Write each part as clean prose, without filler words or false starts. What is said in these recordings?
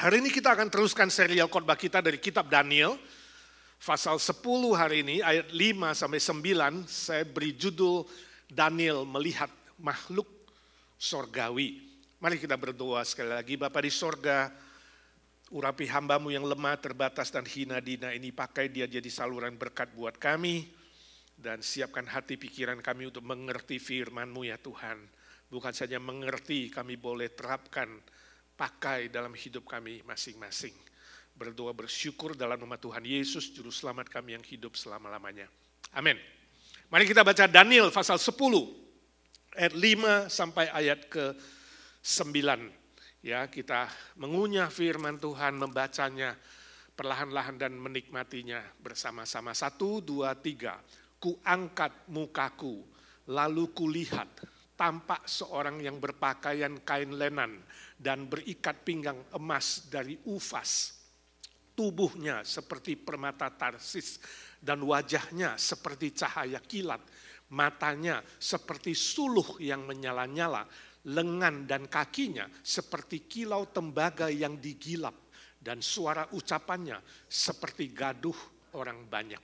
Hari ini kita akan teruskan serial khotbah kita dari kitab Daniel. Pasal 10 hari ini, ayat 5 sampai 9, saya beri judul Daniel melihat makhluk sorgawi. Mari kita berdoa sekali lagi. Bapa di sorga, urapi hambamu yang lemah, terbatas dan hina dina ini, pakai dia jadi saluran berkat buat kami. Dan siapkan hati pikiran kami untuk mengerti firman-Mu ya Tuhan. Bukan saja mengerti, kami boleh terapkan, pakai dalam hidup kami masing-masing. Berdoa bersyukur dalam nama Tuhan Yesus, Juru Selamat kami yang hidup selama-lamanya. Amin. Mari kita baca Daniel pasal 10, ayat 5 sampai ayat ke-9. Ya, kita mengunyah firman Tuhan, membacanya perlahan-lahan dan menikmatinya bersama-sama. 1, 2, 3. Kuangkat mukaku, lalu kulihat tampak seorang yang berpakaian kain lenan dan berikat pinggang emas dari Ufas. Tubuhnya seperti permata Tarsis dan wajahnya seperti cahaya kilat. Matanya seperti suluh yang menyala-nyala, lengan dan kakinya seperti kilau tembaga yang digilap, dan suara ucapannya seperti gaduh orang banyak.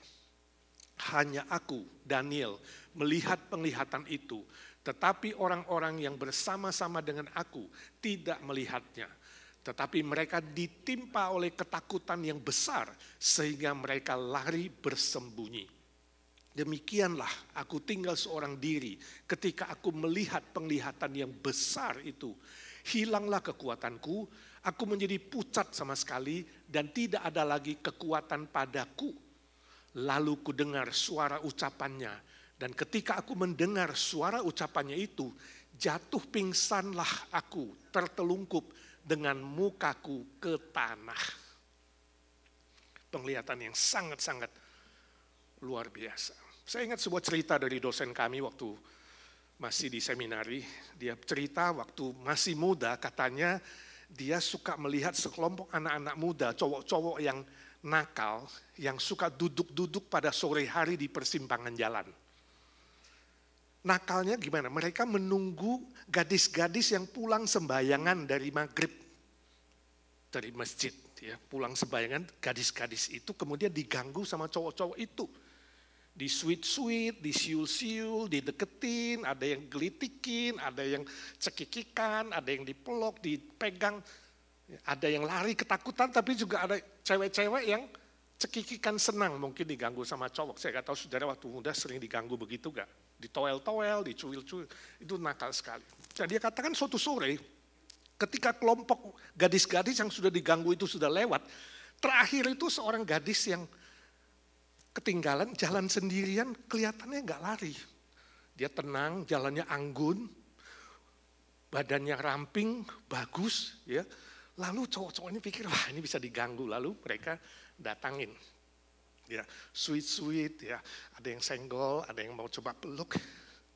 Hanya aku, Daniel, melihat penglihatan itu, tetapi orang-orang yang bersama-sama dengan aku tidak melihatnya. Tetapi mereka ditimpa oleh ketakutan yang besar sehingga mereka lari bersembunyi. Demikianlah aku tinggal seorang diri ketika aku melihat penglihatan yang besar itu. Hilanglah kekuatanku, aku menjadi pucat sama sekali dan tidak ada lagi kekuatan padaku. Lalu ku dengar suara ucapannya, dan ketika aku mendengar suara ucapannya itu, jatuh pingsanlah aku tertelungkup dengan mukaku ke tanah. Penglihatan yang sangat-sangat luar biasa. Saya ingat sebuah cerita dari dosen kami waktu masih di seminari. Dia cerita waktu masih muda, katanya dia suka melihat sekelompok anak-anak muda, cowok-cowok yang nakal, yang suka duduk-duduk pada sore hari di persimpangan jalan. Nakalnya gimana? Mereka menunggu gadis-gadis yang pulang sembayangan dari maghrib, dari masjid. Ya, pulang sembayangan, gadis-gadis itu kemudian diganggu sama cowok-cowok itu. Disuit-suit, disiul-siul, dideketin, ada yang gelitikin, ada yang cekikikan, ada yang dipeluk, dipegang. Ada yang lari ketakutan, tapi juga ada cewek-cewek yang cekikikan senang mungkin diganggu sama cowok. Saya nggak tahu saudara waktu muda sering diganggu begitu gak? Ditoel-toel, dicuil-cuil, itu nakal sekali. Dan dia katakan suatu sore, ketika kelompok gadis-gadis yang sudah diganggu itu sudah lewat, terakhir itu seorang gadis yang ketinggalan jalan sendirian, kelihatannya gak lari. Dia tenang, jalannya anggun, badannya ramping, bagus, ya. Lalu cowok-cowok ini pikir, wah ini bisa diganggu. Lalu mereka datangin. Ya, sweet, ya. Ada yang senggol, ada yang mau coba peluk.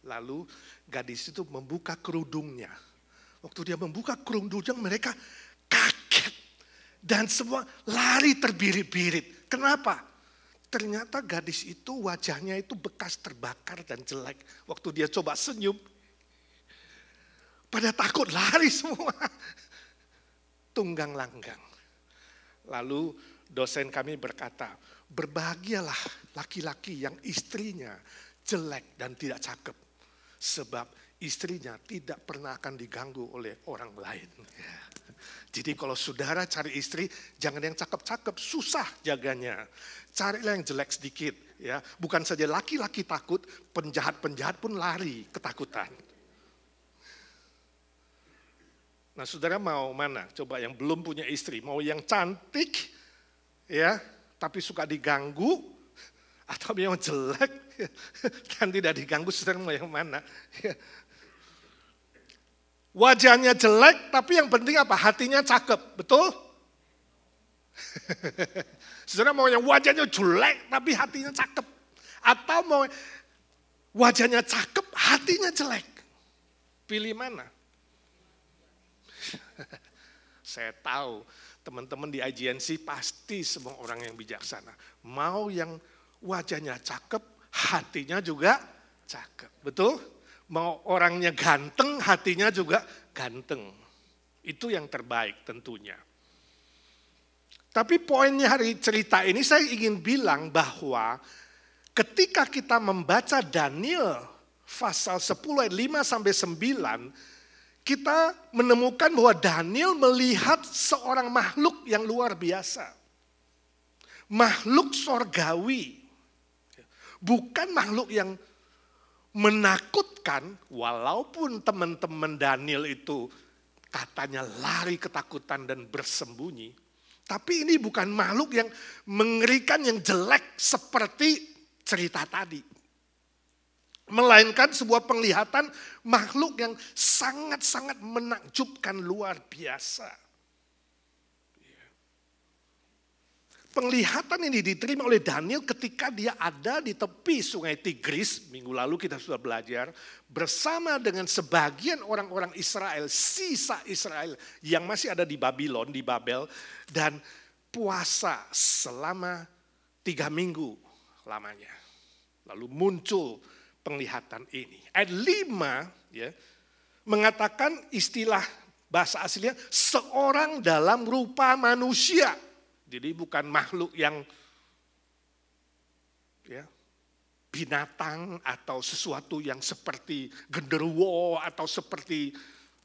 Lalu gadis itu membuka kerudungnya. Waktu dia membuka kerudungnya, mereka kaget. Dan semua lari terbirit-birit. Kenapa? Ternyata gadis itu wajahnya itu bekas terbakar dan jelek. Waktu dia coba senyum, pada takut lari semua. Tunggang langgang. Lalu dosen kami berkata, berbahagialah laki-laki yang istrinya jelek dan tidak cakep. Sebab istrinya tidak pernah akan diganggu oleh orang lain. Ya. Jadi kalau saudara cari istri, jangan yang cakep-cakep, susah jaganya. Carilah yang jelek sedikit. Ya. Bukan saja laki-laki takut, penjahat-penjahat pun lari ketakutan. Nah saudara mau mana? Coba yang belum punya istri, mau yang cantik, ya, tapi suka diganggu, atau yang jelek dan tidak diganggu, saudara mau yang mana? Wajahnya jelek, tapi yang penting apa? Hatinya cakep, betul? Saudara mau yang wajahnya jelek, tapi hatinya cakep, atau mau wajahnya cakep, hatinya jelek? Pilih mana? Saya tahu teman-teman di IGNC pasti semua orang yang bijaksana. Mau yang wajahnya cakep, hatinya juga cakep. Betul? Mau orangnya ganteng, hatinya juga ganteng. Itu yang terbaik tentunya. Tapi poinnya hari cerita ini saya ingin bilang bahwa ketika kita membaca Daniel pasal 10 ayat 5 sampai 9, kita menemukan bahwa Daniel melihat seorang makhluk yang luar biasa. Makhluk sorgawi. Bukan makhluk yang menakutkan, walaupun teman-teman Daniel itu katanya lari ketakutan dan bersembunyi. Tapi ini bukan makhluk yang mengerikan, yang jelek seperti cerita tadi. Melainkan sebuah penglihatan makhluk yang sangat-sangat menakjubkan, luar biasa. Penglihatan ini diterima oleh Daniel ketika dia ada di tepi sungai Tigris. Minggu lalu kita sudah belajar. Bersama dengan sebagian orang-orang Israel, sisa Israel yang masih ada di Babylon, di Babel. Dan puasa selama 3 minggu lamanya. Lalu muncul penglihatan ini. Ayat 5 ya, mengatakan istilah bahasa aslinya seorang dalam rupa manusia. Jadi bukan makhluk yang ya, binatang atau sesuatu yang seperti genderuwo atau seperti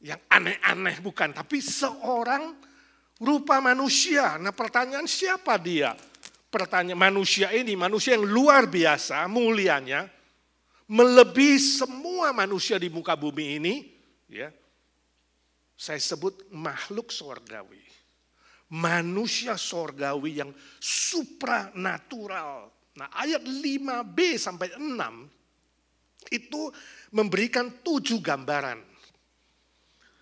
yang aneh-aneh, bukan. Tapi seorang rupa manusia. Nah pertanyaan siapa dia? Pertanyaan manusia ini, manusia yang luar biasa mulianya, melebihi semua manusia di muka bumi ini. Ya, saya sebut makhluk sorgawi. Manusia sorgawi yang supranatural. Nah ayat 5b sampai 6 itu memberikan 7 gambaran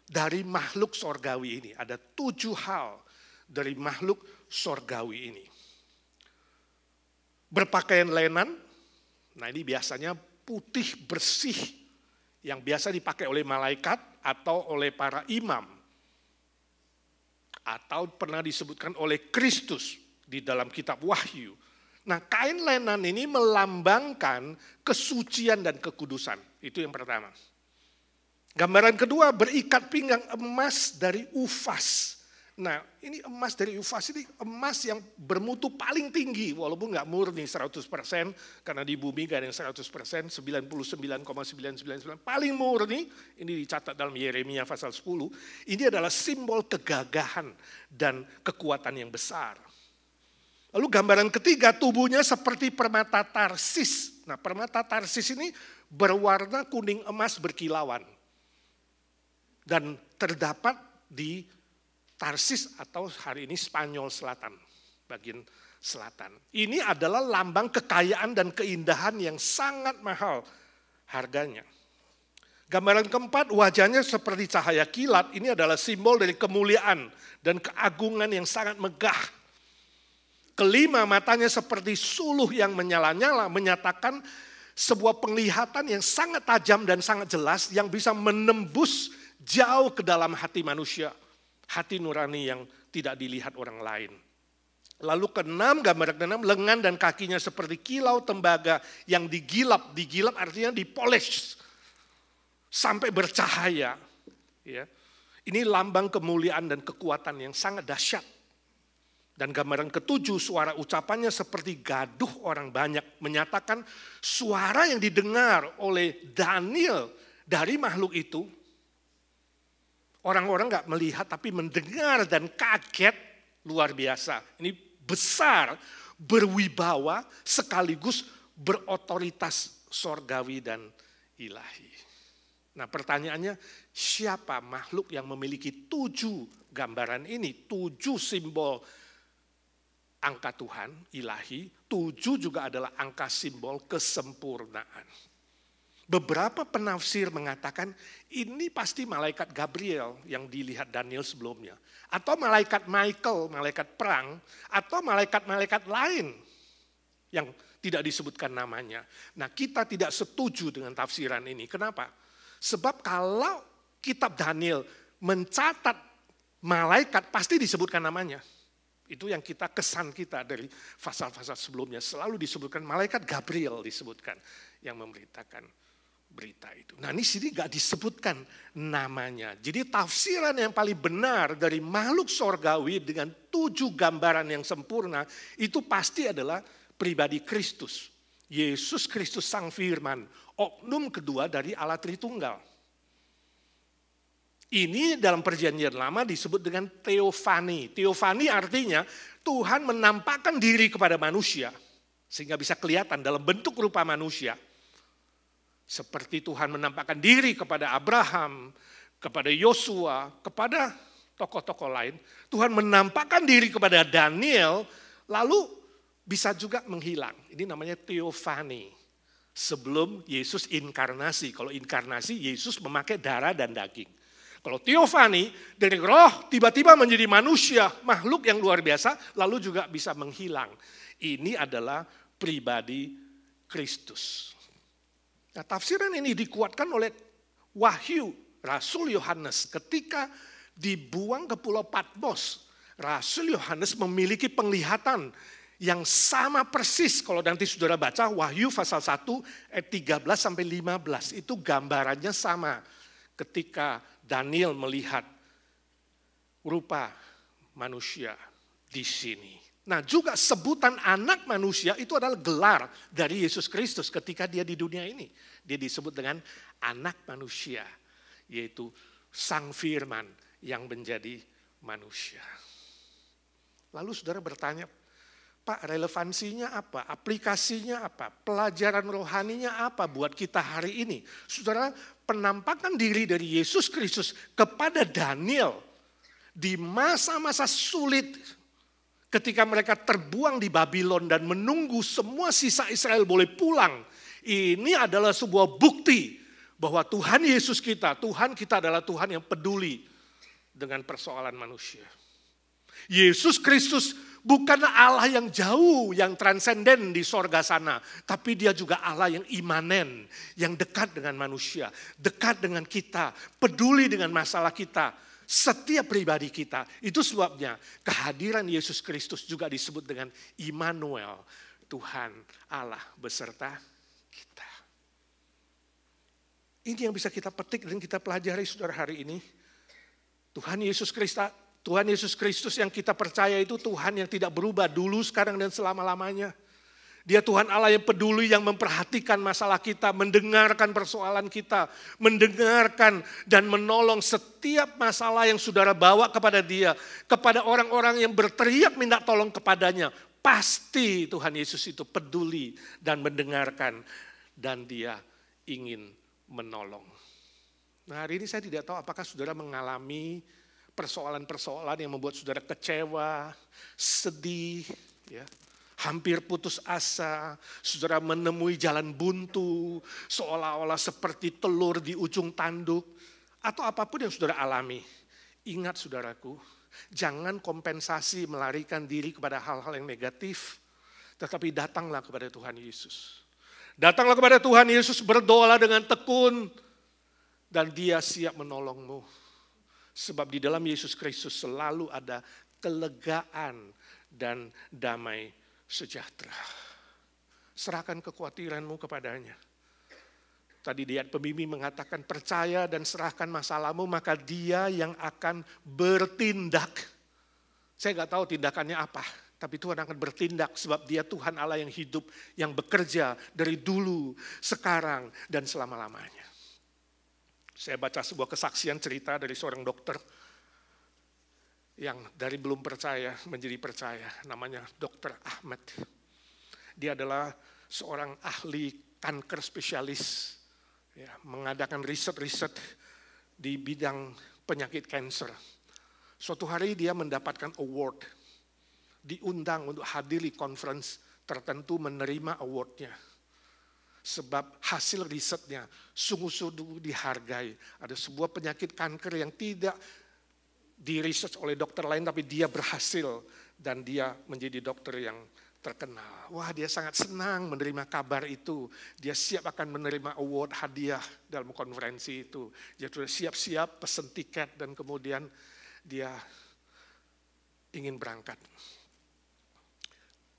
dari makhluk sorgawi ini. Ada 7 hal dari makhluk sorgawi ini. Berpakaian lenan, nah ini biasanya putih bersih yang biasa dipakai oleh malaikat atau oleh para imam. Atau pernah disebutkan oleh Kristus di dalam kitab Wahyu. Nah kain lenan ini melambangkan kesucian dan kekudusan. Itu yang pertama. Gambaran kedua, berikat pinggang emas dari Ufas. Nah ini emas dari Ufas ini emas yang bermutu paling tinggi. Walaupun nggak murni 100%. Karena di bumi gak ada yang 100%. 99,999. Paling murni. Ini dicatat dalam Yeremia pasal 10. Ini adalah simbol kegagahan dan kekuatan yang besar. Lalu gambaran ketiga, tubuhnya seperti permata Tarsis. Nah permata Tarsis ini berwarna kuning emas berkilauan. Dan terdapat di Tarsis atau hari ini Spanyol Selatan, bagian selatan. Ini adalah lambang kekayaan dan keindahan yang sangat mahal harganya. Gambaran keempat, wajahnya seperti cahaya kilat. Ini adalah simbol dari kemuliaan dan keagungan yang sangat megah. Kelima, matanya seperti suluh yang menyala-nyala, menyatakan sebuah penglihatan yang sangat tajam dan sangat jelas yang bisa menembus jauh ke dalam hati manusia. Hati nurani yang tidak dilihat orang lain. Lalu keenam, gambaran keenam, lengan dan kakinya seperti kilau tembaga yang digilap. Digilap artinya dipolish sampai bercahaya. Ya. Ini lambang kemuliaan dan kekuatan yang sangat dahsyat. Dan gambaran ketujuh, suara ucapannya seperti gaduh orang banyak. Menyatakan suara yang didengar oleh Daniel dari makhluk itu. Orang-orang gak melihat tapi mendengar dan kaget luar biasa. Ini besar, berwibawa, sekaligus berotoritas sorgawi dan ilahi. Nah pertanyaannya, siapa makhluk yang memiliki 7 gambaran ini? 7 simbol angka Tuhan, ilahi. 7 juga adalah angka simbol kesempurnaan. Beberapa penafsir mengatakan ini pasti malaikat Gabriel yang dilihat Daniel sebelumnya. Atau malaikat Michael, malaikat perang. Atau malaikat-malaikat lain yang tidak disebutkan namanya. Nah kita tidak setuju dengan tafsiran ini. Kenapa? Sebab kalau kitab Daniel mencatat malaikat pasti disebutkan namanya. Itu yang kesan kita dari pasal-pasal sebelumnya. Selalu disebutkan malaikat Gabriel disebutkan yang memberitakan. berita itu. Nah ini sini gak disebutkan namanya. Jadi tafsiran yang paling benar dari makhluk sorgawi dengan 7 gambaran yang sempurna itu pasti adalah pribadi Kristus. Yesus Kristus Sang Firman, oknum kedua dari Allah Tritunggal. Ini dalam perjanjian lama disebut dengan teofani. Teofani artinya Tuhan menampakkan diri kepada manusia sehingga bisa kelihatan dalam bentuk rupa manusia. Seperti Tuhan menampakkan diri kepada Abraham, kepada Yosua, kepada tokoh-tokoh lain. Tuhan menampakkan diri kepada Daniel, lalu bisa juga menghilang. Ini namanya teofani. Sebelum Yesus inkarnasi. Kalau inkarnasi, Yesus memakai darah dan daging. Kalau teofani, dari roh tiba-tiba menjadi manusia, makhluk yang luar biasa, lalu juga bisa menghilang. Ini adalah pribadi Kristus. Nah, tafsiran ini dikuatkan oleh Wahyu Rasul Yohanes ketika dibuang ke Pulau Patmos. Rasul Yohanes memiliki penglihatan yang sama persis kalau nanti saudara baca Wahyu pasal 1 ayat 13 sampai 15 itu gambarannya sama ketika Daniel melihat rupa manusia di sini. Nah juga sebutan anak manusia itu adalah gelar dari Yesus Kristus ketika dia di dunia ini. Dia disebut dengan anak manusia, yaitu Sang Firman yang menjadi manusia. Lalu saudara bertanya, Pak relevansinya apa? Aplikasinya apa? Pelajaran rohaninya apa buat kita hari ini? Saudara, penampakan diri dari Yesus Kristus kepada Daniel di masa-masa sulit ketika mereka terbuang di Babylon dan menunggu semua sisa Israel boleh pulang. Ini adalah sebuah bukti bahwa Tuhan Yesus kita, Tuhan kita adalah Tuhan yang peduli dengan persoalan manusia. Yesus Kristus bukanlah Allah yang jauh, yang transenden di sorga sana. Tapi dia juga Allah yang imanen, yang dekat dengan manusia, dekat dengan kita, peduli dengan masalah kita. Setiap pribadi kita. Itu sebabnya kehadiran Yesus Kristus juga disebut dengan Immanuel. Tuhan Allah beserta kita. Ini yang bisa kita petik dan kita pelajari saudara hari ini. Tuhan Yesus Kristus yang kita percaya itu Tuhan yang tidak berubah dulu, sekarang dan selama-lamanya. Dia Tuhan Allah yang peduli, yang memperhatikan masalah kita, mendengarkan persoalan kita, mendengarkan dan menolong setiap masalah yang saudara bawa kepada dia, kepada orang-orang yang berteriak minta tolong kepadanya. Pasti Tuhan Yesus itu peduli dan mendengarkan dan dia ingin menolong. Nah hari ini saya tidak tahu apakah saudara mengalami persoalan-persoalan yang membuat saudara kecewa, sedih, ya. Hampir putus asa, saudara menemui jalan buntu, seolah-olah seperti telur di ujung tanduk, atau apapun yang saudara alami. Ingat saudaraku, jangan kompensasi melarikan diri kepada hal-hal yang negatif, tetapi datanglah kepada Tuhan Yesus. Datanglah kepada Tuhan Yesus, berdoalah dengan tekun, dan dia siap menolongmu. Sebab di dalam Yesus Kristus selalu ada kelegaan dan damai sejahtera. Serahkan kekhawatiranmu kepadanya. Tadi di ayat pembimbing mengatakan percaya dan serahkan masalahmu maka dia yang akan bertindak. Saya gak tahu tindakannya apa, tapi Tuhan akan bertindak sebab dia Tuhan Allah yang hidup, yang bekerja dari dulu, sekarang dan selama-lamanya. Saya baca sebuah kesaksian cerita dari seorang dokter yang dari belum percaya menjadi percaya, namanya Dr. Ahmed. Dia adalah seorang ahli kanker spesialis, ya, mengadakan riset-riset di bidang penyakit kanker. Suatu hari dia mendapatkan award, diundang untuk hadiri conference tertentu menerima awardnya. Sebab hasil risetnya sungguh-sungguh dihargai. Ada sebuah penyakit kanker yang tidak di research oleh dokter lain, tapi dia berhasil dan dia menjadi dokter yang terkenal. Wah, dia sangat senang menerima kabar itu. Dia siap akan menerima award hadiah dalam konferensi itu. Dia sudah siap-siap pesen tiket dan kemudian dia ingin berangkat.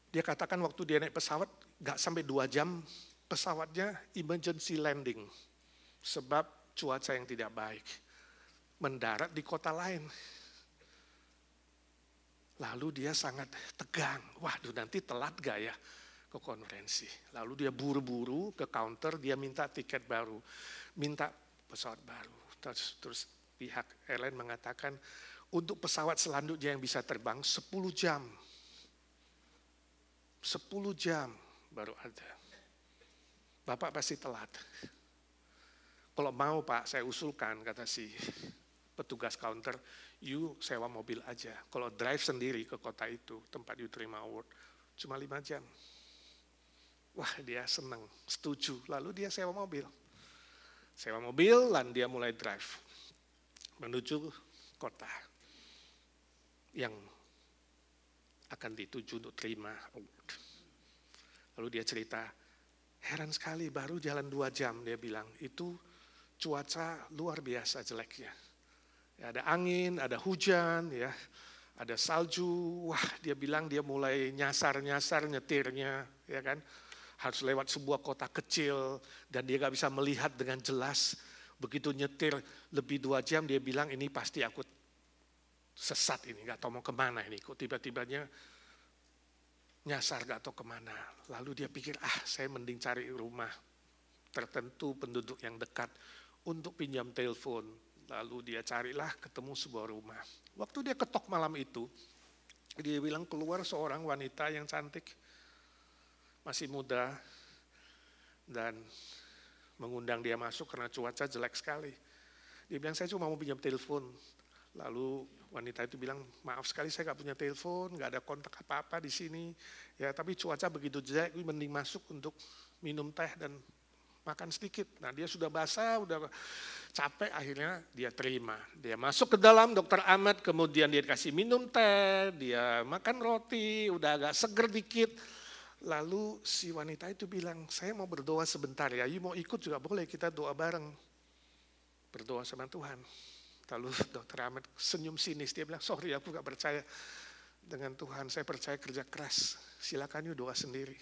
Dia katakan waktu dia naik pesawat, gak sampai 2 jam pesawatnya emergency landing. sebab cuaca yang tidak baik. Mendarat di kota lain. Lalu dia sangat tegang. Waduh, nanti telat gak ya ke konferensi. Lalu dia buru-buru ke counter, dia minta tiket baru, minta pesawat baru. Terus pihak airline mengatakan untuk pesawat selanjutnya yang bisa terbang 10 jam. 10 jam baru ada. Bapak pasti telat. Kalau mau Pak, saya usulkan, kata si petugas counter, you sewa mobil aja. Kalau drive sendiri ke kota itu, tempat you terima award, cuma 5 jam. Wah, dia senang, setuju. Lalu dia sewa mobil. Sewa mobil, dan dia mulai drive menuju kota yang akan dituju untuk terima award. Lalu dia cerita, heran sekali baru jalan 2 jam, dia bilang, itu cuaca luar biasa jeleknya. Ya, ada angin, ada hujan, ya, ada salju. Wah, dia bilang dia mulai nyasar-nyasar nyetirnya, ya kan. Harus lewat sebuah kota kecil dan dia gak bisa melihat dengan jelas. Begitu nyetir lebih 2 jam, dia bilang ini pasti aku sesat ini, gak tahu mau kemana ini. Kok tiba-tibanya nyasar gak tahu kemana. Lalu dia pikir, saya mending cari rumah tertentu penduduk yang dekat untuk pinjam telepon. Lalu dia carilah ketemu sebuah rumah. Waktu dia ketok malam itu, dia bilang keluar seorang wanita yang cantik, masih muda, dan mengundang dia masuk karena cuaca jelek sekali. Dia bilang, saya cuma mau pinjam telepon. Lalu wanita itu bilang, maaf sekali saya gak punya telepon, gak ada kontak apa-apa di sini. Ya, tapi cuaca begitu jelek, mending masuk untuk minum teh dan makan sedikit. Nah, dia sudah basah, udah capek, akhirnya dia terima. Dia masuk ke dalam, Dr. Ahmad, kemudian dia kasih minum teh, dia makan roti, udah agak seger dikit. Lalu si wanita itu bilang, saya mau berdoa sebentar ya, you mau ikut juga boleh, kita doa bareng. Berdoa sama Tuhan. Lalu Dr. Ahmad senyum sinis, dia bilang, sorry aku gak percaya dengan Tuhan, saya percaya kerja keras, silakan you doa sendiri.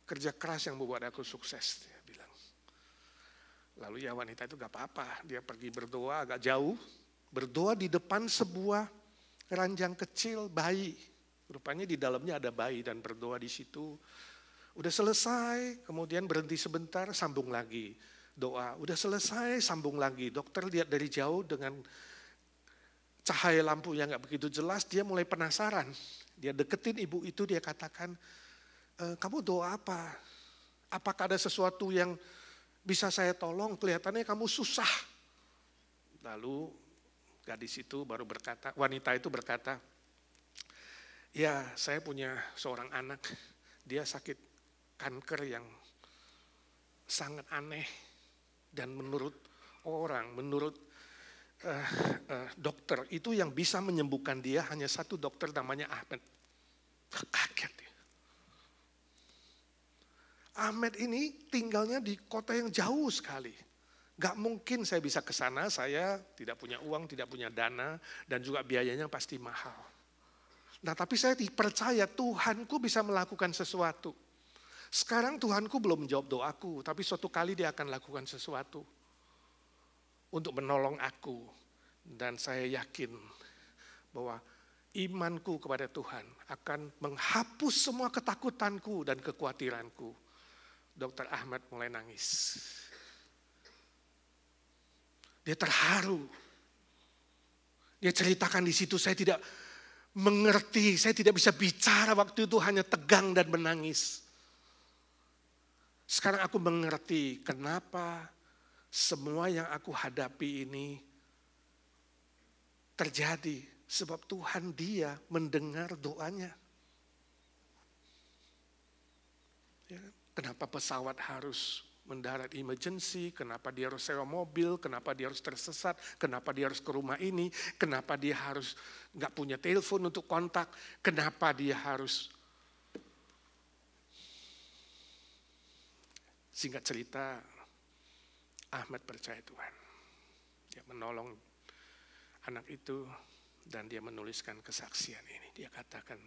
Kerja keras yang membuat aku sukses, dia bilang. Lalu ya wanita itu gak apa-apa, dia pergi berdoa agak jauh, berdoa di depan sebuah ranjang kecil bayi. Rupanya di dalamnya ada bayi dan berdoa di situ. Udah selesai, kemudian berhenti sebentar, sambung lagi. Doa, udah selesai, sambung lagi. Dokter lihat dari jauh dengan cahaya lampu yang gak begitu jelas, dia mulai penasaran. Dia deketin ibu itu, dia katakan, kamu doa apa? Apakah ada sesuatu yang bisa saya tolong? Kelihatannya kamu susah. Lalu gadis itu baru berkata, wanita itu berkata, ya saya punya seorang anak, dia sakit kanker yang sangat aneh. Dan menurut orang, menurut dokter, itu yang bisa menyembuhkan dia hanya satu dokter namanya Ahmed. Kaget dia. Ahmed ini tinggalnya di kota yang jauh sekali. Gak mungkin saya bisa ke sana, saya tidak punya uang, tidak punya dana, dan juga biayanya pasti mahal. Nah tapi saya percaya Tuhanku bisa melakukan sesuatu. Sekarang Tuhanku belum menjawab doaku, tapi suatu kali dia akan lakukan sesuatu untuk menolong aku. Dan saya yakin bahwa imanku kepada Tuhan akan menghapus semua ketakutanku dan kekhawatiranku. Dr. Ahmad mulai nangis. Dia terharu. Dia ceritakan di situ, saya tidak mengerti, saya tidak bisa bicara waktu itu, hanya tegang dan menangis. Sekarang aku mengerti kenapa semua yang aku hadapi ini terjadi. Sebab Tuhan dia mendengar doanya. Ya, kenapa pesawat harus mendarat emergency, kenapa dia harus sewa mobil, kenapa dia harus tersesat, kenapa dia harus ke rumah ini, kenapa dia harus gak punya telepon untuk kontak, kenapa dia harus. Singkat cerita, Ahmad percaya Tuhan. Dia menolong anak itu dan dia menuliskan kesaksian ini. Dia katakan,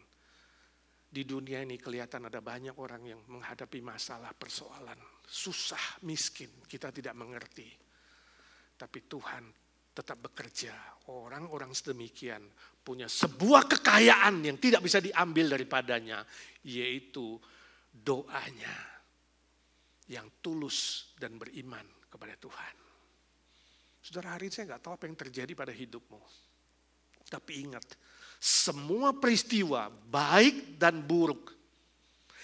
Di dunia ini kelihatan ada banyak orang yang menghadapi masalah, persoalan, susah, miskin, kita tidak mengerti. Tapi Tuhan tetap bekerja. Orang-orang sedemikian punya sebuah kekayaan yang tidak bisa diambil daripadanya, yaitu doanya yang tulus dan beriman kepada Tuhan. Saudara, hari ini saya nggak tahu apa yang terjadi pada hidupmu. Tapi ingat, semua peristiwa baik dan buruk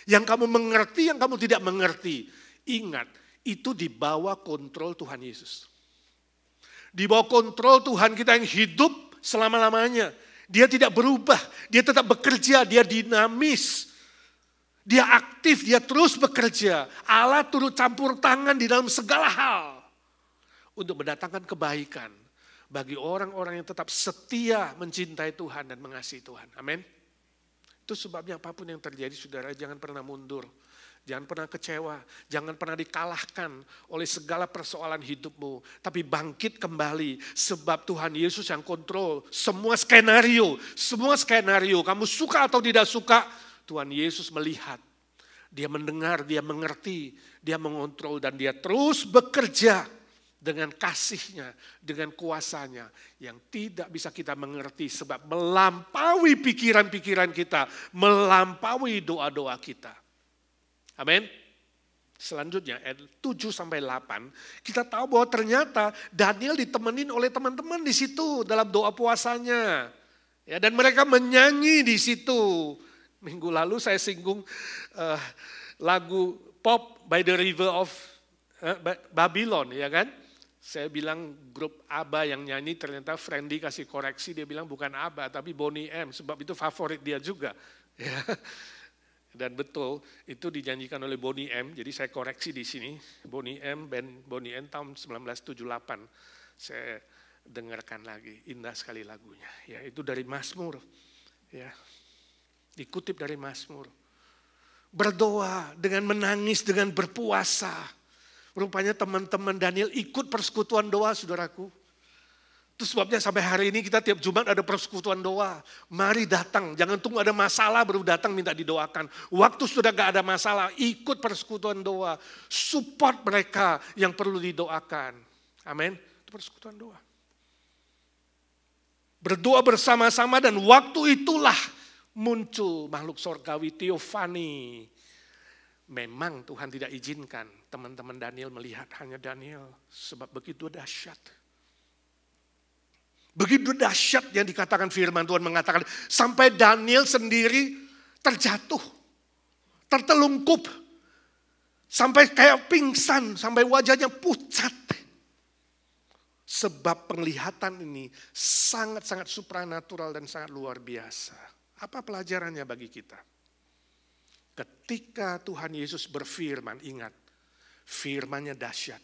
yang kamu mengerti, yang kamu tidak mengerti, ingat, itu di bawah kontrol Tuhan Yesus. Di bawah kontrol Tuhan kita yang hidup selama-lamanya. Dia tidak berubah, dia tetap bekerja, dia dinamis. Dia aktif, dia terus bekerja. Allah turut campur tangan di dalam segala hal untuk mendatangkan kebaikan bagi orang-orang yang tetap setia mencintai Tuhan dan mengasihi Tuhan. Amin. Itu sebabnya apapun yang terjadi, saudara, jangan pernah mundur. Jangan pernah kecewa, jangan pernah dikalahkan oleh segala persoalan hidupmu. Tapi bangkit kembali sebab Tuhan Yesus yang kontrol semua skenario. Semua skenario, kamu suka atau tidak suka, Tuhan Yesus melihat. Dia mendengar, dia mengerti, dia mengontrol dan dia terus bekerja dengan kasih-Nya, dengan kuasa-Nya yang tidak bisa kita mengerti sebab melampaui pikiran-pikiran kita, melampaui doa-doa kita. Amin. Selanjutnya ayat 7-8 kita tahu bahwa ternyata Daniel ditemenin oleh teman-teman di situ dalam doa puasanya. Ya, dan mereka menyanyi di situ. Minggu lalu saya singgung lagu Pop by the River of Babylon, ya kan? Saya bilang grup ABBA yang nyanyi, ternyata Friendly kasih koreksi, dia bilang bukan ABBA tapi Boney M, sebab itu favorit dia juga. Ya. Dan betul, itu dinyanyikan oleh Boney M, jadi saya koreksi di sini. Boney M, band Boney M tahun 1978. Saya dengarkan lagi, indah sekali lagunya. Ya, itu dari Mazmur. Ya. Dikutip dari Mazmur. Berdoa dengan menangis, dengan berpuasa. Rupanya teman-teman Daniel ikut persekutuan doa, saudaraku. Itu sebabnya sampai hari ini kita tiap Jumat ada persekutuan doa. Mari datang, jangan tunggu ada masalah baru datang minta didoakan. Waktu sudah gak ada masalah, ikut persekutuan doa. Support mereka yang perlu didoakan. Amin. Itu persekutuan doa. Berdoa bersama-sama dan waktu itulah muncul makhluk sorgawi teofani. Memang Tuhan tidak izinkan teman-teman Daniel melihat hanya Daniel. Sebab begitu dahsyat. Begitu dahsyat yang dikatakan firman Tuhan mengatakan. Sampai Daniel sendiri terjatuh. Tertelungkup. Sampai kayak pingsan. Sampai wajahnya pucat. Sebab penglihatan ini sangat-sangat supranatural dan sangat luar biasa. Apa pelajarannya bagi kita? Ketika Tuhan Yesus berfirman, ingat. Firman-Nya dahsyat.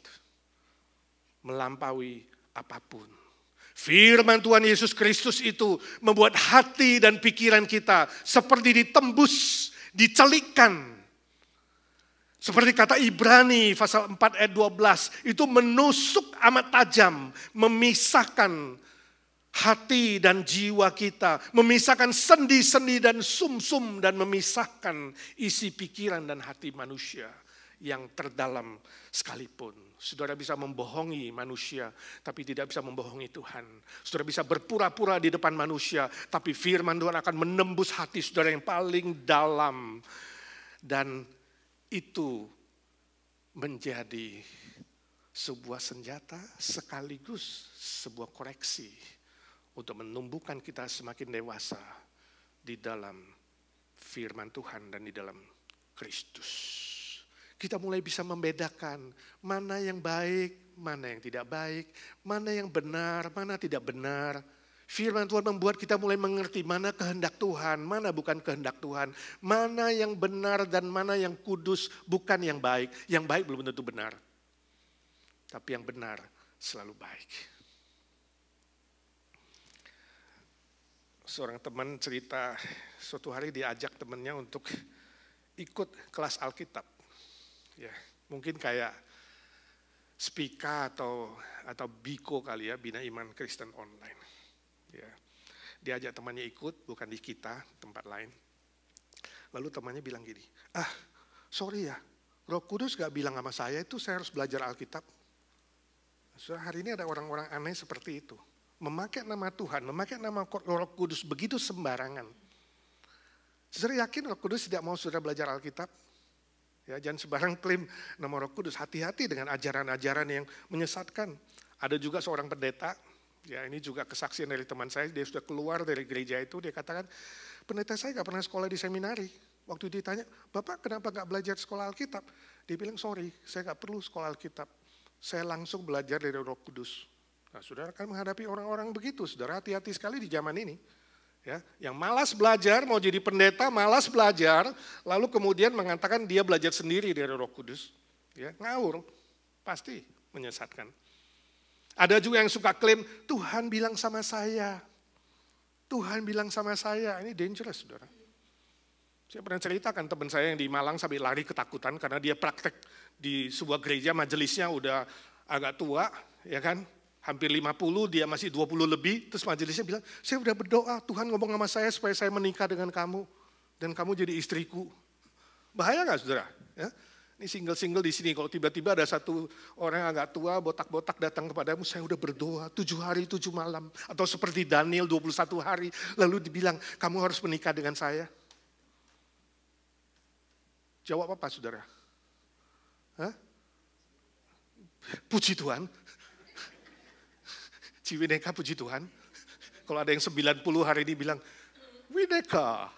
Melampaui apapun. Firman Tuhan Yesus Kristus itu membuat hati dan pikiran kita seperti ditembus, dicelikkan. Seperti kata Ibrani pasal 4 ayat 12, itu menusuk amat tajam, memisahkan hati dan jiwa kita, memisahkan sendi-sendi dan sum-sum dan memisahkan isi pikiran dan hati manusia yang terdalam sekalipun. Saudara bisa membohongi manusia, tapi tidak bisa membohongi Tuhan. Saudara bisa berpura-pura di depan manusia, tapi firman Tuhan akan menembus hati saudara yang paling dalam. Dan itu menjadi sebuah senjata sekaligus sebuah koreksi untuk menumbuhkan kita semakin dewasa di dalam firman Tuhan dan di dalam Kristus. Kita mulai bisa membedakan mana yang baik, mana yang tidak baik, mana yang benar, mana tidak benar. Firman Tuhan membuat kita mulai mengerti mana kehendak Tuhan, mana bukan kehendak Tuhan. Mana yang benar dan mana yang kudus, bukan yang baik. Yang baik belum tentu benar. Tapi yang benar selalu baik. Seorang teman cerita suatu hari diajak temannya untuk ikut kelas Alkitab. Ya, mungkin kayak Spika atau Biko kali ya, Bina Iman Kristen Online. Ya, diajak temannya ikut, bukan di kita, tempat lain. Lalu temannya bilang gini, sorry ya, Roh Kudus gak bilang sama saya itu saya harus belajar Alkitab. Saudara, hari ini ada orang-orang aneh seperti itu. Memakai nama Tuhan, memakai nama Roh Kudus begitu sembarangan. Saudara yakin Roh Kudus tidak mau saudara belajar Alkitab? Ya, jangan sembarang klaim nama Roh Kudus. Hati-hati dengan ajaran-ajaran yang menyesatkan. Ada juga seorang pendeta, ya ini juga kesaksian dari teman saya, dia sudah keluar dari gereja itu, dia katakan, pendeta saya gak pernah sekolah di seminari. Waktu ditanya, Bapak kenapa gak belajar sekolah Alkitab? Dia bilang, sorry, saya gak perlu sekolah Alkitab. Saya langsung belajar dari Roh Kudus. Nah, saudara akan menghadapi orang-orang begitu, saudara hati-hati sekali di zaman ini. Ya, yang malas belajar, mau jadi pendeta, malas belajar, lalu kemudian mengatakan dia belajar sendiri dari Roh Kudus. Ya, ngawur, pasti menyesatkan. Ada juga yang suka klaim, Tuhan bilang sama saya. Tuhan bilang sama saya, ini dangerous saudara. Saya pernah ceritakan teman saya yang di Malang sampai lari ketakutan karena dia praktek di sebuah gereja, majelisnya udah agak tua, ya kan? Hampir 50, dia masih 20 lebih, terus majelisnya bilang, saya udah berdoa, Tuhan ngomong sama saya supaya saya menikah dengan kamu, dan kamu jadi istriku. Bahaya gak saudara? Ya? Ini single-single di sini, kalau tiba-tiba ada satu orang yang agak tua, botak-botak datang kepadamu, saya udah berdoa 7 hari 7 malam, atau seperti Daniel 21 hari, lalu dibilang, kamu harus menikah dengan saya. Jawab apa saudara? Hah? Puji Tuhan. Ciwineka puji Tuhan. Kalau ada yang 90 hari ini bilang, Wineka,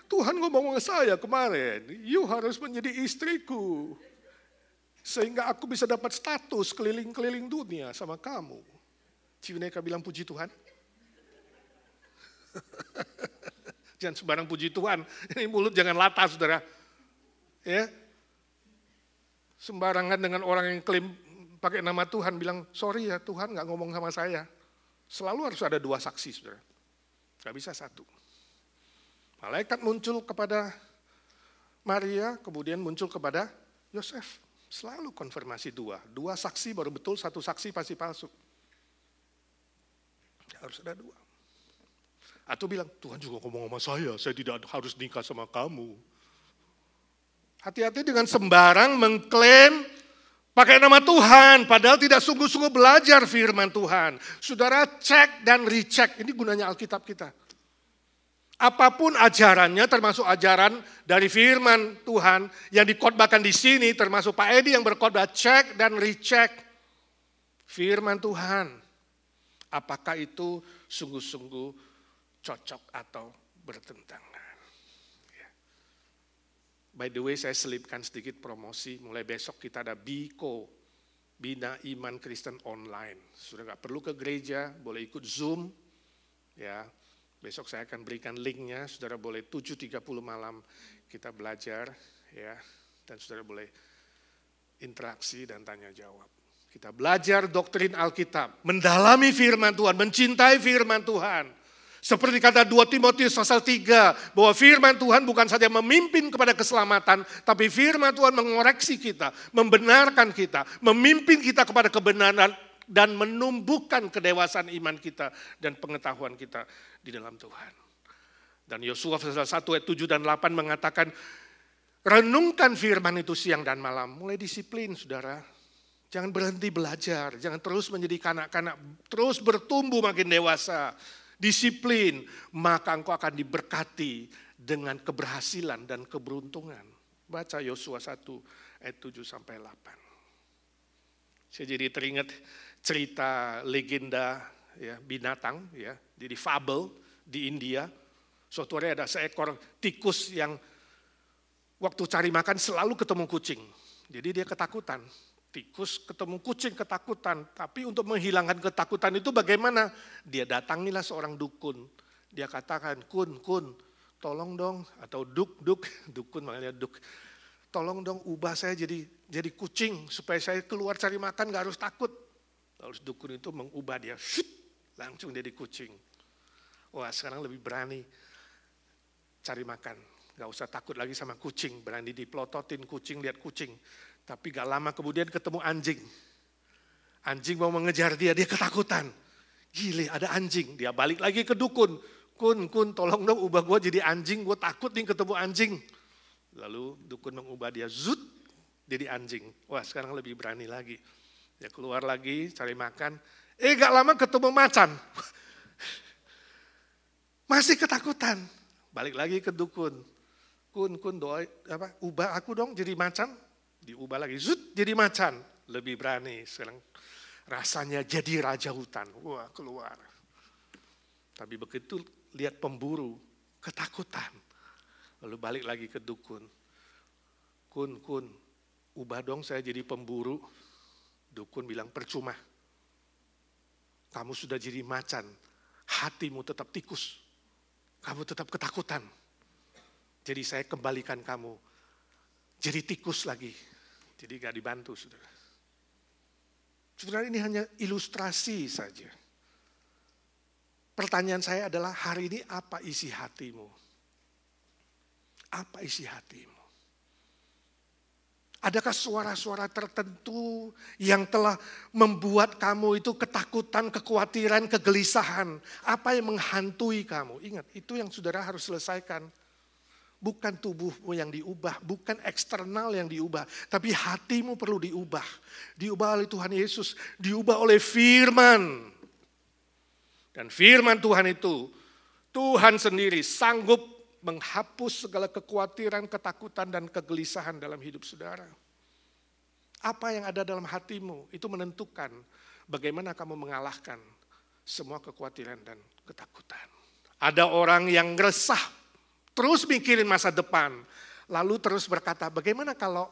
Tuhan ngomong sama saya kemarin, you harus menjadi istriku. Sehingga aku bisa dapat status keliling-keliling dunia sama kamu. Ciwineka bilang puji Tuhan. Jangan sembarang puji Tuhan. Ini mulut jangan latah saudara. Ya, sembarangan dengan orang yang klaim pakai nama Tuhan bilang, sorry ya Tuhan gak ngomong sama saya. Selalu harus ada 2 saksi saudara. Gak bisa 1. Malaikat muncul kepada Maria, kemudian muncul kepada Yosef. Selalu konfirmasi 2. 2 saksi baru betul, 1 saksi pasti palsu. Harus ada 2. Atau bilang, Tuhan juga ngomong sama saya tidak harus nikah sama kamu. Hati-hati dengan sembarang mengklaim pakai nama Tuhan, padahal tidak sungguh-sungguh belajar firman Tuhan. Saudara cek dan recheck, ini gunanya Alkitab kita. Apapun ajarannya, termasuk ajaran dari firman Tuhan yang dikhotbahkan di sini, termasuk Pak Edi yang berkhotbah, cek dan recheck firman Tuhan. Apakah itu sungguh-sungguh cocok atau bertentangan? By the way, saya selipkan sedikit promosi. Mulai besok kita ada BIKO, Bina Iman Kristen Online. Sudah nggak perlu ke gereja, boleh ikut Zoom. Ya, besok saya akan berikan linknya. Saudara boleh 7.30 malam kita belajar, ya, dan saudara boleh interaksi dan tanya jawab. Kita belajar doktrin Alkitab, mendalami firman Tuhan, mencintai firman Tuhan. Seperti kata 2 Timotius pasal 3, bahwa firman Tuhan bukan saja memimpin kepada keselamatan, tapi firman Tuhan mengoreksi kita, membenarkan kita, memimpin kita kepada kebenaran, dan menumbuhkan kedewasaan iman kita dan pengetahuan kita di dalam Tuhan. Dan Yosua pasal 1 ayat 7 dan 8 mengatakan, renungkan firman itu siang dan malam. Mulai disiplin saudara, jangan berhenti belajar, jangan terus menjadi kanak-kanak, terus bertumbuh makin dewasa. Disiplin, maka engkau akan diberkati dengan keberhasilan dan keberuntungan. Baca Yosua 1 ayat 7 sampai 8. Saya jadi teringat cerita legenda ya, binatang, ya, jadi fabel di India. Suatu hari ada seekor tikus yang waktu cari makan selalu ketemu kucing. Jadi dia ketakutan. Tikus ketemu kucing ketakutan, tapi untuk menghilangkan ketakutan itu bagaimana? Dia datangilah seorang dukun. Dia katakan, kun, tolong dong, atau dukun makanya duk. Tolong dong ubah saya jadi kucing, supaya saya keluar cari makan gak harus takut. Lalu dukun itu mengubah dia, langsung jadi kucing. Wah sekarang lebih berani cari makan, gak usah takut lagi sama kucing, berani dipelototin kucing, lihat kucing. Tapi gak lama kemudian ketemu anjing. Anjing mau mengejar dia ketakutan. Gile ada anjing, dia balik lagi ke dukun. Kun, tolong dong ubah gue jadi anjing, gue takut nih ketemu anjing. Lalu dukun mengubah dia, zut, jadi anjing. Wah sekarang lebih berani lagi. Dia keluar lagi, cari makan. Gak lama ketemu macan. Masih ketakutan. Balik lagi ke dukun. Kun, doa, ubah aku dong jadi macan. Diubah lagi, zut, jadi macan. Lebih berani, sekarang rasanya jadi raja hutan. Wah keluar. Tapi begitu lihat pemburu, ketakutan. Lalu balik lagi ke dukun. Kun, ubah dong saya jadi pemburu. Dukun bilang percuma. Kamu sudah jadi macan, hatimu tetap tikus. Kamu tetap ketakutan. Jadi saya kembalikan kamu jadi tikus lagi. Jadi gak dibantu, saudara. Saudara, ini hanya ilustrasi saja. Pertanyaan saya adalah hari ini apa isi hatimu? Apa isi hatimu? Adakah suara-suara tertentu yang telah membuat kamu itu ketakutan, kekhawatiran, kegelisahan? Apa yang menghantui kamu? Ingat, itu yang saudara harus selesaikan. Bukan tubuhmu yang diubah, bukan eksternal yang diubah. Tapi hatimu perlu diubah. Diubah oleh Tuhan Yesus, diubah oleh firman. Dan firman Tuhan itu, Tuhan sendiri sanggup menghapus segala kekhawatiran, ketakutan, dan kegelisahan dalam hidup saudara. Apa yang ada dalam hatimu itu menentukan bagaimana kamu mengalahkan semua kekhawatiran dan ketakutan. Ada orang yang resah, terus mikirin masa depan, lalu terus berkata, bagaimana kalau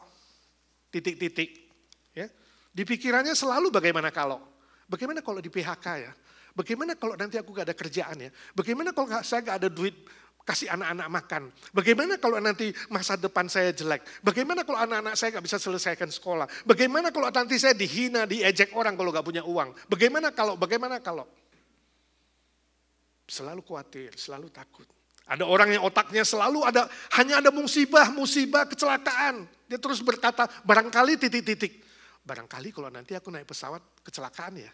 titik-titik. Ya? Di pikirannya selalu bagaimana kalau di PHK ya. Bagaimana kalau nanti aku gak ada kerjaan ya? Bagaimana kalau saya gak ada duit kasih anak-anak makan? Bagaimana kalau nanti masa depan saya jelek? Bagaimana kalau anak-anak saya gak bisa selesaikan sekolah? Bagaimana kalau nanti saya dihina, diejek orang kalau gak punya uang? Bagaimana kalau? Selalu khawatir, selalu takut. Ada orang yang otaknya selalu hanya ada musibah, kecelakaan. Dia terus berkata, barangkali titik-titik. Barangkali kalau nanti aku naik pesawat kecelakaan ya.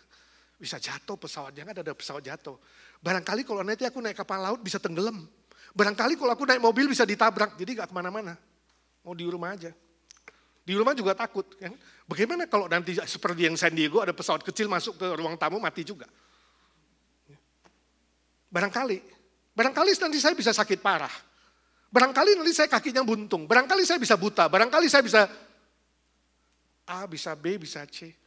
Bisa jatuh pesawatnya, kan ada pesawat jatuh. Barangkali kalau nanti aku naik kapal laut bisa tenggelam. Barangkali kalau aku naik mobil bisa ditabrak, jadi gak kemana-mana. Mau di rumah aja. Di rumah juga takut. Kan? Bagaimana kalau nanti seperti yang San Diego ada pesawat kecil masuk ke ruang tamu mati juga. Barangkali nanti saya bisa sakit parah. Barangkali nanti saya kakinya buntung. Barangkali saya bisa buta. Barangkali saya bisa A, bisa B, bisa C.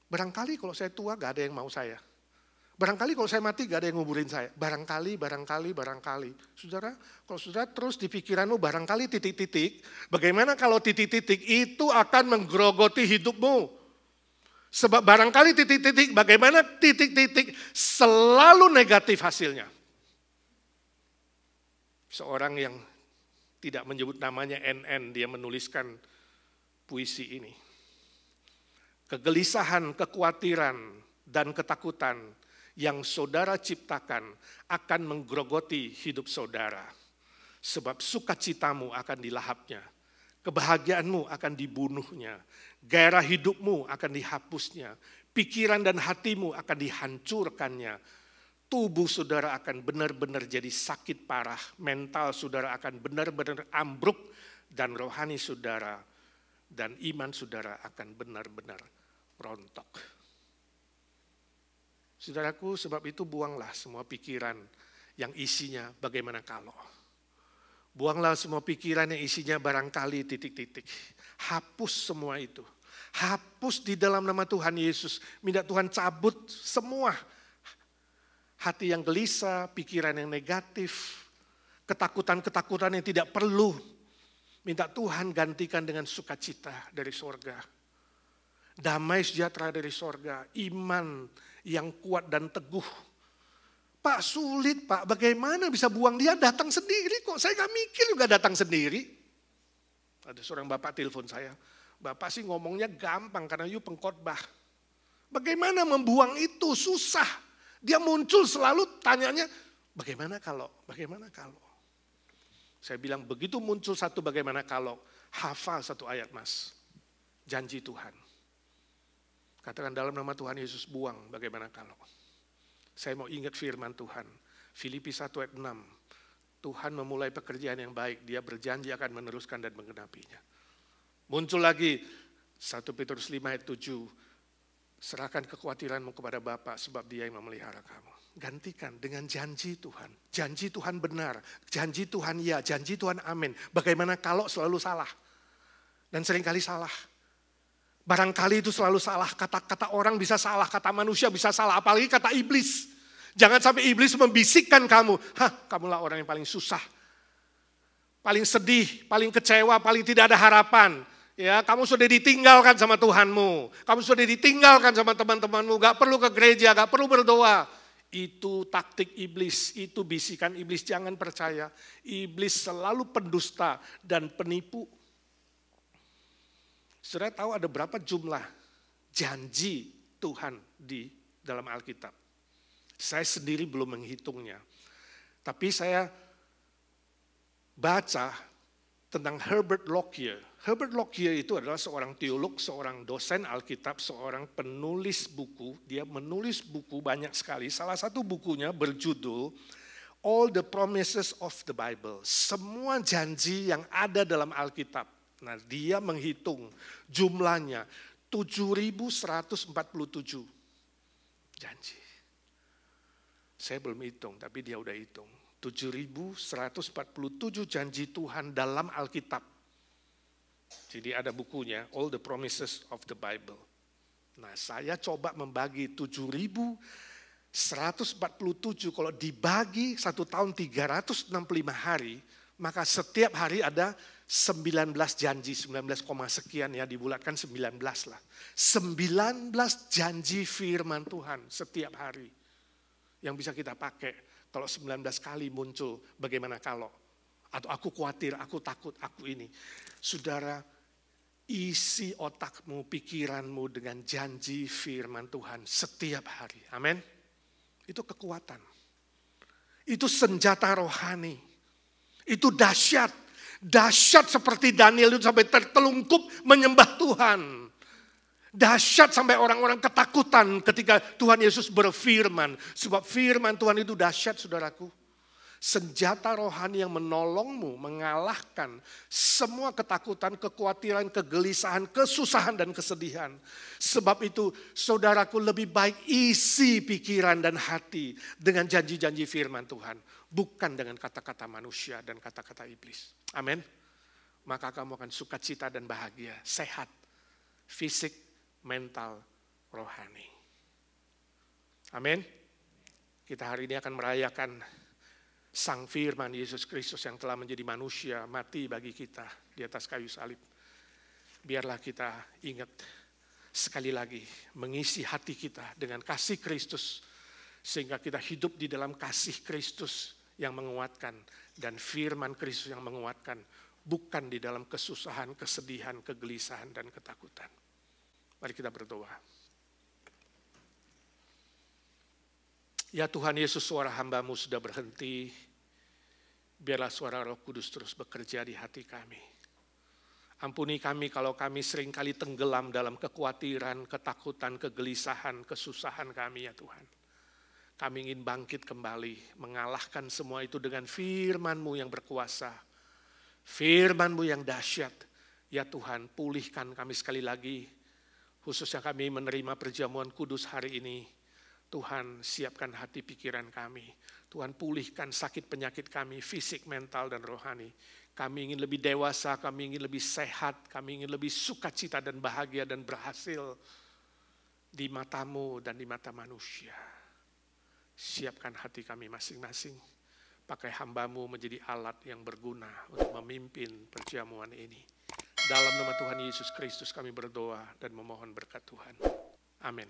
Barangkali kalau saya tua gak ada yang mau saya. Barangkali kalau saya mati gak ada yang nguburin saya. Barangkali. Saudara, kalau saudara terus di pikiranmu barangkali titik-titik. Bagaimana kalau titik-titik itu akan menggerogoti hidupmu? Sebab barangkali titik-titik, bagaimana titik-titik selalu negatif hasilnya. Seorang yang tidak menyebut namanya NN, dia menuliskan puisi ini. Kegelisahan, kekhawatiran, dan ketakutan yang saudara ciptakan akan menggerogoti hidup saudara. Sebab sukacitamu akan dilahapnya, kebahagiaanmu akan dibunuhnya, gairah hidupmu akan dihapusnya, pikiran dan hatimu akan dihancurkannya. Tubuh saudara akan benar-benar jadi sakit parah, mental saudara akan benar-benar ambruk, dan rohani saudara dan iman saudara akan benar-benar rontok. Saudaraku, sebab itu buanglah semua pikiran yang isinya bagaimana kalau. Buanglah semua pikiran yang isinya barangkali titik-titik. Hapus semua itu. Hapus di dalam nama Tuhan Yesus. Minta Tuhan cabut semua hati yang gelisah, pikiran yang negatif, ketakutan-ketakutan yang tidak perlu. Minta Tuhan gantikan dengan sukacita dari sorga. Damai sejahtera dari sorga, iman yang kuat dan teguh. Pak sulit Pak, bagaimana bisa buang dia datang sendiri kok, saya gak mikir juga datang sendiri. Ada seorang bapak telepon saya, bapak sih ngomongnya gampang karena you pengkhotbah. Bagaimana membuang itu, susah. Dia muncul selalu tanyanya, bagaimana kalau. Saya bilang begitu muncul satu bagaimana kalau, hafal satu ayat mas, janji Tuhan. Katakan dalam nama Tuhan Yesus buang bagaimana kalau. Saya mau ingat firman Tuhan. Filipi 1 ayat 6. Tuhan memulai pekerjaan yang baik. Dia berjanji akan meneruskan dan menggenapinya. Muncul lagi 1 Petrus 5 ayat 7. Serahkan kekhawatiranmu kepada Bapa sebab Dia yang memelihara kamu. Gantikan dengan janji Tuhan. Janji Tuhan benar. Janji Tuhan ya. Janji Tuhan amin. Bagaimana kalau selalu salah? Dan seringkali salah. Barangkali itu selalu salah. Kata-kata orang bisa salah. Kata manusia bisa salah. Apalagi kata iblis. Jangan sampai iblis membisikkan kamu. Kamulah orang yang paling susah. Paling sedih. Paling kecewa. Paling tidak ada harapan. Ya, kamu sudah ditinggalkan sama Tuhanmu. Kamu sudah ditinggalkan sama teman-temanmu. Gak perlu ke gereja. Gak perlu berdoa. Itu taktik iblis. Itu bisikan iblis. Jangan percaya. Iblis selalu pendusta dan penipu. Saudara tahu ada berapa jumlah janji Tuhan di dalam Alkitab? Saya sendiri belum menghitungnya. Tapi saya baca tentang Herbert Lockyer. Herbert Lockyer itu adalah seorang teolog, seorang dosen Alkitab, seorang penulis buku. Dia menulis buku banyak sekali. Salah satu bukunya berjudul All the Promises of the Bible. Semua janji yang ada dalam Alkitab. Nah, dia menghitung jumlahnya 7.147 janji. Saya belum hitung, tapi dia udah hitung. 7.147 janji Tuhan dalam Alkitab. Jadi ada bukunya, All the Promises of the Bible. Nah, saya coba membagi 7.147, kalau dibagi 1 tahun 365 hari, maka setiap hari ada 19 janji, 19, sekian ya, dibulatkan 19 lah. 19 janji firman Tuhan setiap hari yang bisa kita pakai. Kalau 19 kali muncul, bagaimana kalau? Atau aku khawatir, aku takut, aku ini. Saudara, isi otakmu, pikiranmu dengan janji firman Tuhan setiap hari. Amin. Itu kekuatan. Itu senjata rohani. Itu dahsyat. Dahsyat seperti Daniel itu sampai tertelungkup menyembah Tuhan. Dahsyat sampai orang-orang ketakutan ketika Tuhan Yesus berfirman. Sebab firman Tuhan itu dahsyat, saudaraku. Senjata rohani yang menolongmu mengalahkan semua ketakutan, kekhawatiran, kegelisahan, kesusahan, dan kesedihan. Sebab itu saudaraku lebih baik isi pikiran dan hati dengan janji-janji firman Tuhan. Bukan dengan kata-kata manusia dan kata-kata iblis. Amin. Maka kamu akan sukacita dan bahagia, sehat, fisik, mental, rohani. Amin. Kita hari ini akan merayakan Sang Firman Yesus Kristus yang telah menjadi manusia, mati bagi kita di atas kayu salib. Biarlah kita ingat sekali lagi mengisi hati kita dengan kasih Kristus, sehingga kita hidup di dalam kasih Kristus yang menguatkan dan firman Kristus yang menguatkan, bukan di dalam kesusahan, kesedihan, kegelisahan, dan ketakutan. Mari kita berdoa. Ya Tuhan Yesus, suara hamba-Mu sudah berhenti. Biarlah suara Roh Kudus terus bekerja di hati kami. Ampuni kami kalau kami seringkali tenggelam dalam kekhawatiran, ketakutan, kegelisahan, kesusahan kami ya Tuhan. Kami ingin bangkit kembali, mengalahkan semua itu dengan firman-Mu yang berkuasa. Firman-Mu yang dahsyat. Ya Tuhan, pulihkan kami sekali lagi. Khususnya kami menerima perjamuan kudus hari ini. Tuhan, siapkan hati pikiran kami. Tuhan, pulihkan sakit penyakit kami, fisik, mental, dan rohani. Kami ingin lebih dewasa, kami ingin lebih sehat, kami ingin lebih sukacita dan bahagia dan berhasil di mata-Mu dan di mata manusia. Siapkan hati kami masing-masing. Pakai hamba-Mu menjadi alat yang berguna untuk memimpin perjamuan ini. Dalam nama Tuhan Yesus Kristus kami berdoa dan memohon berkat Tuhan. Amin.